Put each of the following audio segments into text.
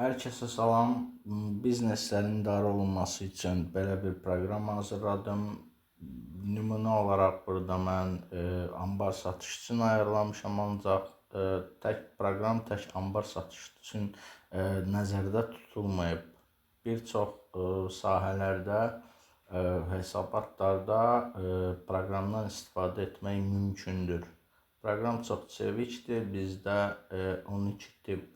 Hər kəsə salam. Bizneslərin idarə olunması üçün belə bir proqram hazırladım. Nümunə olaraq burada mən anbar satış üçün ayarlamışam, ancaq proqram tək anbar satış üçün nəzərdə tutulmayıb. Bir çox sahələrdə, hesabatlarda proqramdan istifadə etmək mümkündür. Proqram çox çevikdir. Bizdə 12 tip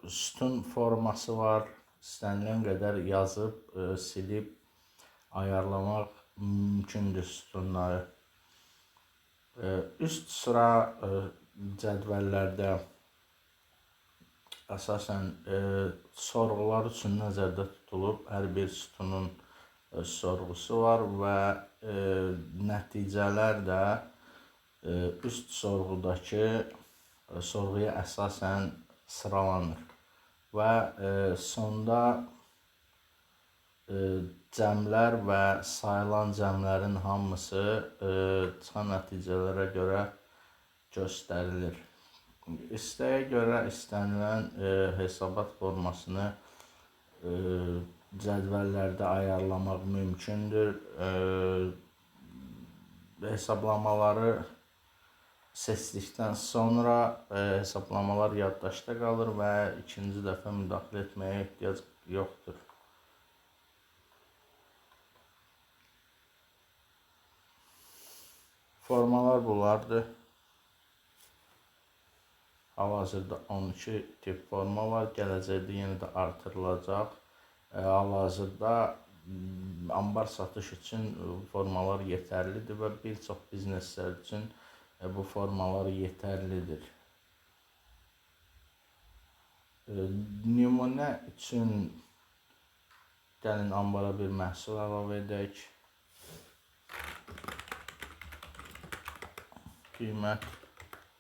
sütun forması var. İstənilən qədər yazıb, silib, ayarlamaq mümkündür sütunları. Üst sıra cədvəllərdə əsasən sorğular üçün nəzərdə tutulub. Hər bir sütunun sorğusu var və nəticələr də üst sorğudakı sorğuya əsasən sıralanır. Və sonda cəmlər və sayılan cəmlərin hamısı çıxan nəticələrə görə göstərilir. İstəyə görə istənilən hesabat formasını cədvəllərdə ayarlamaq mümkündür. Hesablamaları seçdikdən sonra hesablamalar yaddaşda qalır və ikinci dəfə müdaxilə etməyə ehtiyac yoxdur. Formalar bunlardır. Hal-hazırda 12 tip forma var. Gələcəkdə yenə də artırılacaq. Hal-hazırda anbar satış üçün formalar yetərlidir və bir çox bizneslər üçün bu formalar yetərlidir. Nümunə üçün gəlin anbara bir məhsul əlavə edək. Qiymət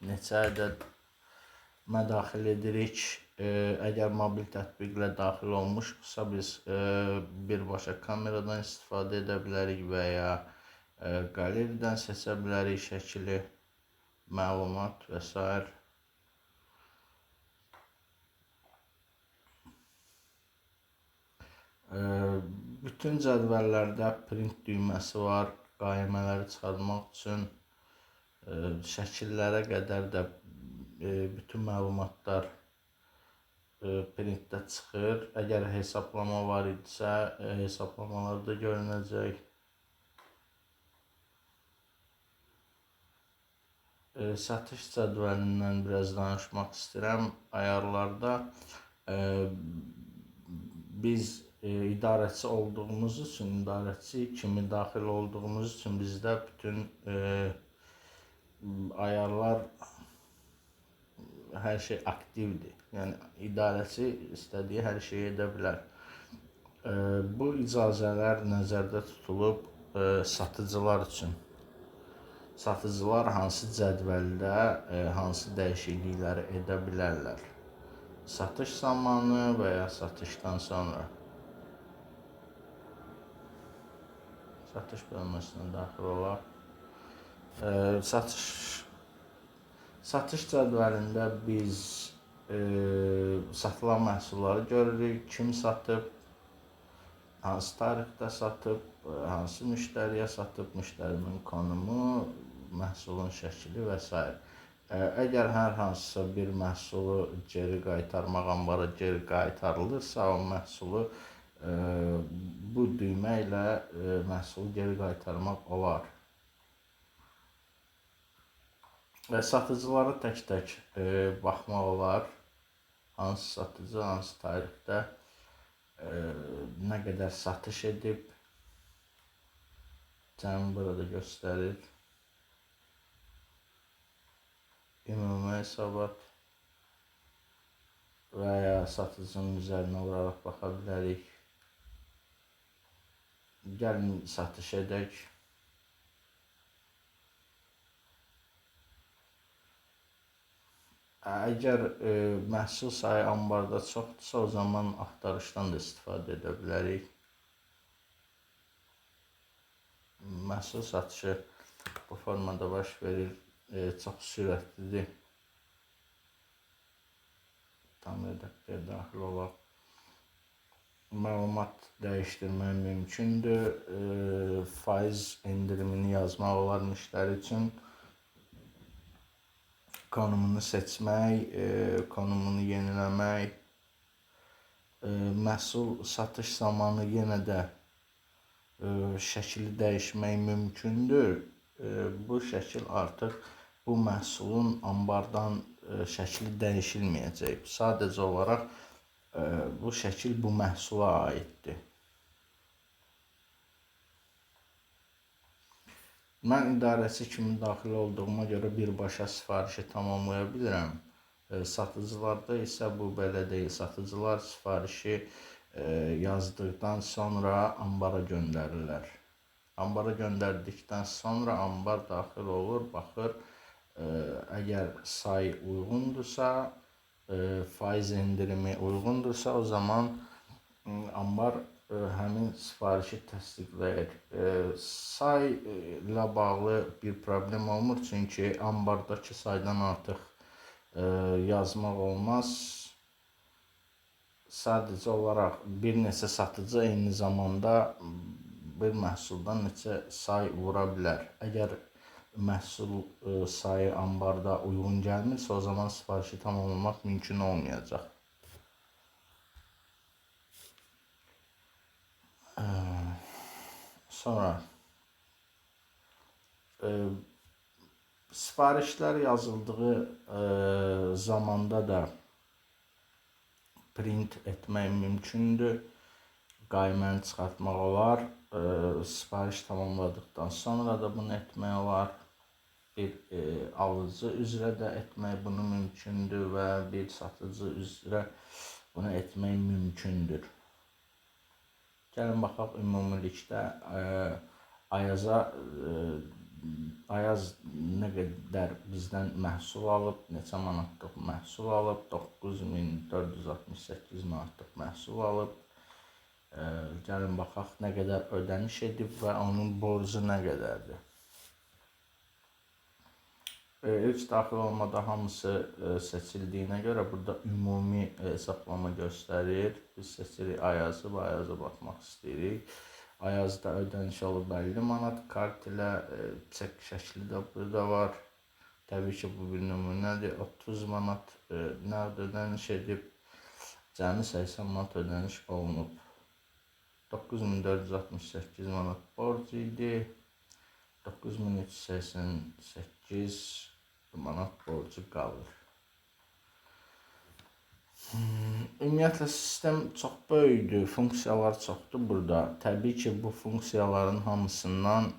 neçə ədəd mədaxil edirik. Əgər mobil tətbiqlə daxil olmuşsa biz birbaşa kameradan istifadə edə bilərik və ya qalerdən seçə bilərik şəkili, məlumat və s. Bütün cədvəllərdə print düyməsi var. Qayimələri çıxartmaq üçün şəkillərə qədər də bütün məlumatlar printdə çıxır. Əgər hesablama var idisə, hesablamalarda görünəcək. Satış cədvəlindən biraz danışmaq istəyirəm. Ayarlarda biz idarəçi olduğumuz üçün, idarəçi kimi daxil olduğumuz üçün bizdə bütün ayarlar, hər şey aktivdir. Yəni idarəçi istədiyi hər şeyi edə bilər. Bu icazələr nəzərdə tutulub satıcılar üçün. Satıcılar hansı cədvəldə hansı dəyişiklikləri edə bilərlər? Satış zamanı və ya satışdan sonra. Satış bölməsinə daxil olaq. Satış cədvəlində biz satılan məhsulları görürük. Kim satıb, hansı tarixdə satıb, hansı müştəriyə satıb, müştərinin konumu, məhsulun şəkili və s. Əgər hər hansısa bir məhsulu geri qaytarmaq, anbara geri qaytarılırsa, o məhsulu bu düymə ilə məhsulu geri qaytarmaq olar. Satıcılara tək-tək baxmaq olar. Hansı satıcı, hansı tarixdə nə qədər satış edib, cəmi burada göstərir. Ümumi hesabat və ya satıcının üzərinə vuraraq baxa bilərik. Gəlin satış edək. Əgər məhsul sayı anbarda çoxdursa, o zaman axtarışdan da istifadə edə bilərik. Məhsul satışı bu formada baş verir. Çox sürətlidir. Tam bir dəqiqə daxil olaq. Məlumat dəyişdirmək mümkündür. Faiz endirimini yazmaq olar müştəri üçün. Konumunu seçmək, konumunu yeniləmək. Məhsul satış zamanı yenə də şəkili dəyişmək mümkündür. Bu şəkil artıq bu məhsulun ambardan şəkli dəyişilməyəcək. Sadəcə olaraq bu şəkil bu məhsula aiddir. Mən idarəçi kimi daxil olduğuma görə birbaşa sifarişi tamamlaya bilirəm. Satıcılarda isə bu belə deyil. Satıcılar sifarişi yazdıqdan sonra ambara göndərirlər. Ambara göndərdikdən sonra ambar daxil olur, baxır. Əgər say uyğundursa, faiz endirimi uyğundursa, o zaman ambar həmin sifarişi təsdiqləyir. Say ilə bağlı bir problem olmur, çünki ambardakı saydan artıq yazmaq olmaz. Sadəcə olaraq bir neçə satıcı eyni zamanda bir məhsuldan neçə say vura bilər. Əgər məhsul sayı ambarda uyğun gəlmirsə, o zaman sifarişi tamamlamaq mümkün olmayacaq. Sonra sifarişlər yazıldığı zamanda da print etmək mümkündür. Qayməni çıxartmaq olar. Sifariş tamamladıqdan sonra da bunu etmək olar. Bir alıcı üzrə də etmək bunu mümkündür və bir satıcı üzrə bunu etmək mümkündür. Gəlin baxaq ümumilikdə Ayaz nə qədər bizdən məhsul alıb, neçə manatlıq məhsul alıb, 9468 manatlıq məhsul alıb. Gəlin baxaq nə qədər ödəniş edib və onun borcu nə qədərdir. İlk daxil olmada hamısı seçildiyinə görə burada ümumi hesablama göstərir. Biz seçirik Ayazı və Ayaza baxmaq istəyirik. Ayazda ödəniş olub 50 manat, kart ilə çek şəkli də burada var. Təbii ki, bu bir nümunədir. 30 manat nəqd ödəniş edib, cəmi 80 manat ödəniş olunub. 9468 manat borc idi. 9388 manat borcu qalır. Ümumiyyətlə, sistem çox böyükdür, funksiyalar çoxdur burada. Təbii ki, bu funksiyaların hamısından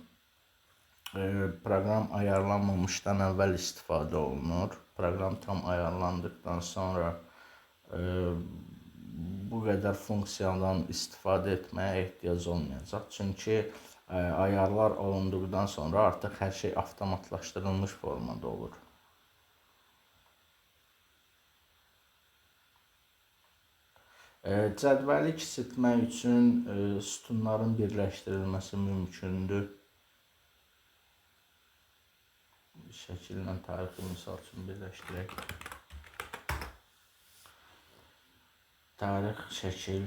proqram ayarlanmamışdan əvvəl istifadə olunur. Proqram tam ayarlandıqdan sonra bu qədər funksiyadan istifadə etməyə ehtiyac olmayacaq. Çünki ayarlar olunduqdan sonra artıq hər şey avtomatlaşdırılmış formada olur. Cədvəli kiçiltmək üçün sütunların birləşdirilməsi mümkündür. Şəkillə tarixi misal üçün birləşdirək. Tarix, şəkil,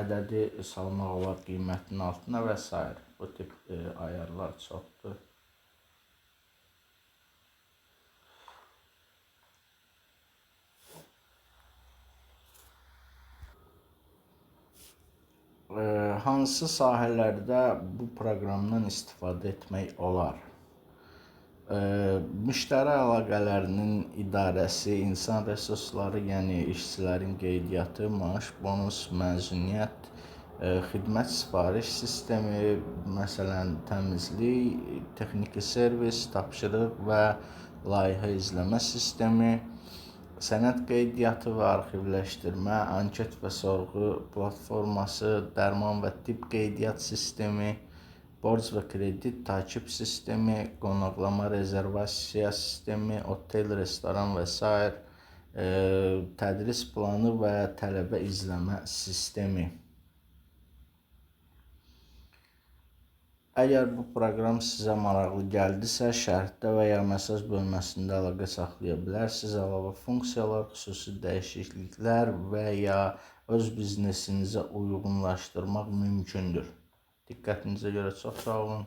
ədədi salmaq olar qiymətin altına və s. Bu tip ayarlar çoxdur. Hansı sahələrdə bu proqramdan istifadə etmək olar? Müştəri əlaqələrinin idarəsi, insan resursları, yəni işçilərin qeydiyyatı, maaş, bonus, məzuniyyət, xidmət sifariş sistemi, məsələn, təmizlik, texniki servis, tapşırıq və layihə izləmə sistemi, sənəd qeydiyyatı və arxivləşdirmə, anket və sorğu platforması, dərman və tibb qeydiyyat sistemi, borc və kredit takip sistemi, qonaqlama rezervasiya sistemi, otel, restoran və s. Tədris planı və tələbə izləmə sistemi. Əgər bu proqram sizə maraqlı gəldisə, şərhdə və ya mesaj bölməsində əlaqə saxlaya bilərsiniz. Əlavə funksiyalar, xüsusi dəyişikliklər və ya öz biznesinizə uyğunlaşdırmaq mümkündür. Diqqətinizə görə çox sağ olun.